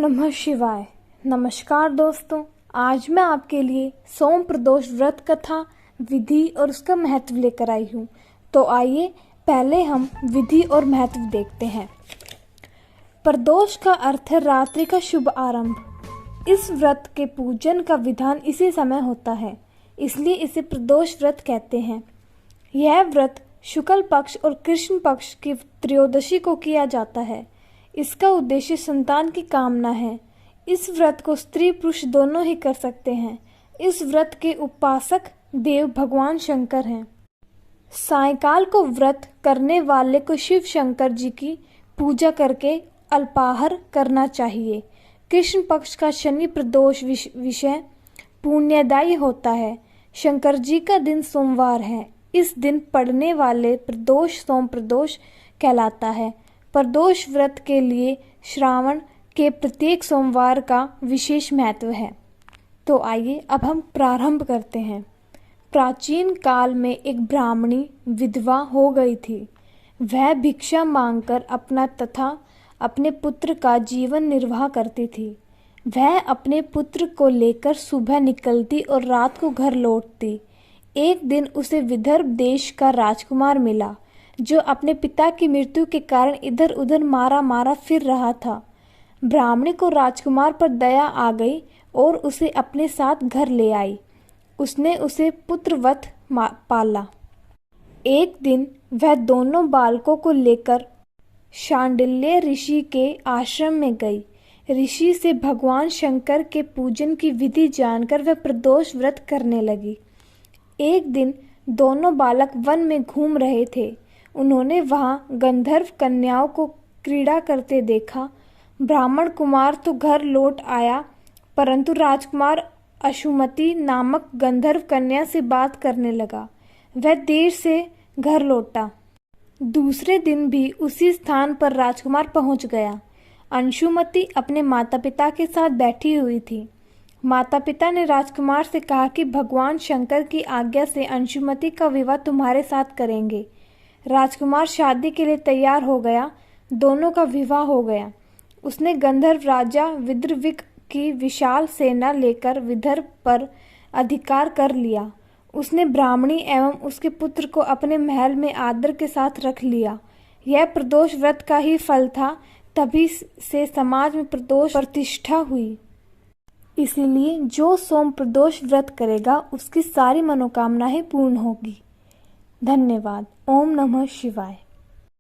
नमः शिवाय। नमस्कार दोस्तों, आज मैं आपके लिए सोम प्रदोष व्रत कथा, विधि और उसका महत्व लेकर आई हूँ। तो आइए पहले हम विधि और महत्व देखते हैं। प्रदोष का अर्थ है रात्रि का शुभ आरंभ। इस व्रत के पूजन का विधान इसी समय होता है, इसलिए इसे प्रदोष व्रत कहते हैं। यह व्रत शुक्ल पक्ष और कृष्ण पक्ष की त्रयोदशी को किया जाता है। इसका उद्देश्य संतान की कामना है। इस व्रत को स्त्री पुरुष दोनों ही कर सकते हैं। इस व्रत के उपासक देव भगवान शंकर हैं। सायंकाल को व्रत करने वाले को शिव शंकर जी की पूजा करके अल्पाहार करना चाहिए। कृष्ण पक्ष का शनि प्रदोष विषय पुण्यदायी होता है। शंकर जी का दिन सोमवार है। इस दिन पड़ने वाले प्रदोष सोम प्रदोष कहलाता है। प्रदोष व्रत के लिए श्रावण के प्रत्येक सोमवार का विशेष महत्व है। तो आइए अब हम प्रारंभ करते हैं। प्राचीन काल में एक ब्राह्मणी विधवा हो गई थी। वह भिक्षा मांगकर अपना तथा अपने पुत्र का जीवन निर्वाह करती थी। वह अपने पुत्र को लेकर सुबह निकलती और रात को घर लौटती। एक दिन उसे विदर्भ देश का राजकुमार मिला, जो अपने पिता की मृत्यु के कारण इधर उधर मारा मारा फिर रहा था। ब्राह्मणी को राजकुमार पर दया आ गई और उसे अपने साथ घर ले आई। उसने उसे पुत्रवत पाला। एक दिन वह दोनों बालकों को लेकर शांडिल्य ऋषि के आश्रम में गई। ऋषि से भगवान शंकर के पूजन की विधि जानकर वह प्रदोष व्रत करने लगी। एक दिन दोनों बालक वन में घूम रहे थे। उन्होंने वहाँ गंधर्व कन्याओं को क्रीड़ा करते देखा। ब्राह्मण कुमार तो घर लौट आया, परंतु राजकुमार अशुमति नामक गंधर्व कन्या से बात करने लगा। वह देर से घर लौटा। दूसरे दिन भी उसी स्थान पर राजकुमार पहुंच गया। अंशुमति अपने माता पिता के साथ बैठी हुई थी। माता पिता ने राजकुमार से कहा कि भगवान शंकर की आज्ञा से अंशुमति का विवाह तुम्हारे साथ करेंगे। राजकुमार शादी के लिए तैयार हो गया। दोनों का विवाह हो गया। उसने गंधर्व राजा विद्रविक की विशाल सेना लेकर विदर्भ पर अधिकार कर लिया। उसने ब्राह्मणी एवं उसके पुत्र को अपने महल में आदर के साथ रख लिया। यह प्रदोष व्रत का ही फल था। तभी से समाज में प्रदोष प्रतिष्ठा हुई। इसीलिए जो सोम प्रदोष व्रत करेगा उसकी सारी मनोकामनाएं पूर्ण होगी। धन्यवाद। ओम नमः शिवाय।